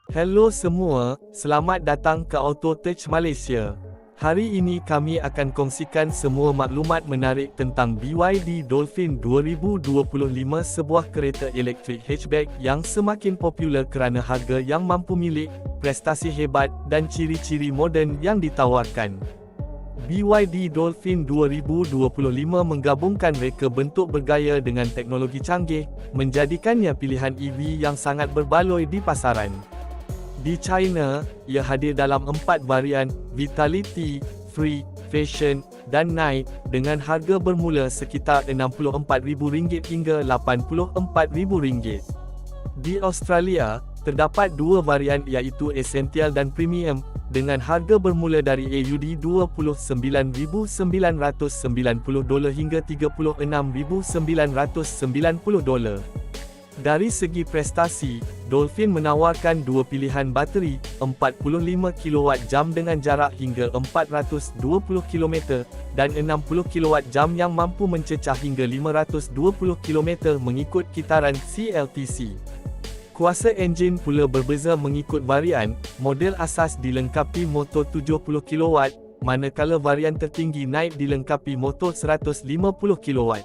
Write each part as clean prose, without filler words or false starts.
Hello semua, selamat datang ke Auto Touch Malaysia. Hari ini kami akan kongsikan semua maklumat menarik tentang BYD Dolphin 2025, sebuah kereta elektrik hatchback yang semakin popular kerana harga yang mampu milik, prestasi hebat dan ciri-ciri moden yang ditawarkan. BYD Dolphin 2025 menggabungkan reka bentuk bergaya dengan teknologi canggih, menjadikannya pilihan EV yang sangat berbaloi di pasaran. Di China, ia hadir dalam 4 varian, Vitality, Free, Fashion, dan Night, dengan harga bermula sekitar RM64,000 hingga RM84,000. Di Australia, terdapat 2 varian iaitu Essential dan Premium, dengan harga bermula dari AUD $29,990 hingga $36,990. Dari segi prestasi, Dolphin menawarkan 2 pilihan bateri, 45 kWh dengan jarak hingga 420 km, dan 60 kWh yang mampu mencecah hingga 520 km mengikut kitaran CLTC. Kuasa enjin pula berbeza mengikut varian, model asas dilengkapi motor 70 kW, manakala varian tertinggi Night dilengkapi motor 150 kW.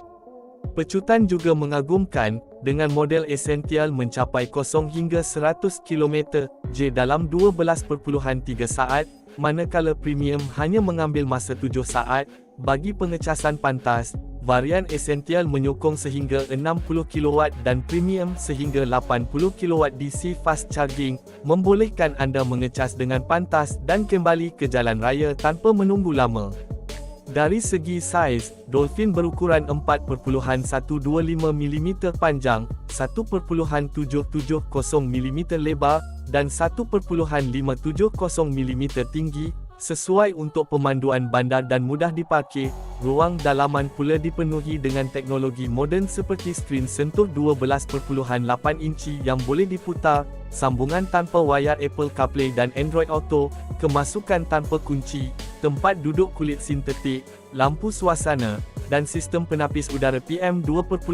Pecutan juga mengagumkan, dengan model Essential mencapai 0 hingga 100 km/j dalam 12.3 saat, manakala Premium hanya mengambil masa 7 saat. Bagi pengecasan pantas, varian Essential menyokong sehingga 60 kW dan Premium sehingga 80 kW DC fast charging, membolehkan anda mengecas dengan pantas dan kembali ke jalan raya tanpa menunggu lama. Dari segi saiz, Dolphin berukuran 4.125mm panjang, 1.770mm lebar, dan 1.570mm tinggi, sesuai untuk pemanduan bandar dan mudah diparkir. Ruang dalaman pula dipenuhi dengan teknologi moden seperti skrin sentuh 12.8 inci yang boleh diputar, sambungan tanpa wayar Apple CarPlay dan Android Auto, kemasukan tanpa kunci, tempat duduk kulit sintetik, lampu suasana, dan sistem penapis udara PM2.5.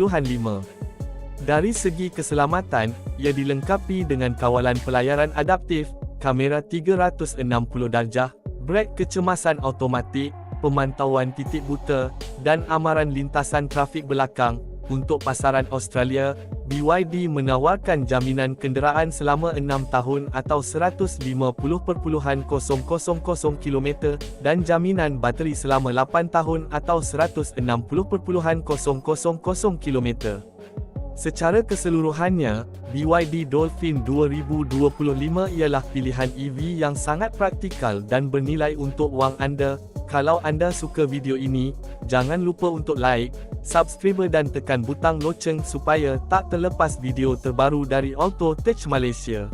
Dari segi keselamatan, ia dilengkapi dengan kawalan pelayaran adaptif, kamera 360 darjah, brek kecemasan automatik, pemantauan titik buta, dan amaran lintasan trafik belakang. Untuk pasaran Australia, BYD menawarkan jaminan kenderaan selama 6 tahun atau 150,000 km dan jaminan bateri selama 8 tahun atau 160,000 km. Secara keseluruhannya, BYD Dolphin 2025 ialah pilihan EV yang sangat praktikal dan bernilai untuk wang anda. Kalau anda suka video ini, jangan lupa untuk like, subscribe dan tekan butang loceng supaya tak terlepas video terbaru dari Auto Touch Malaysia.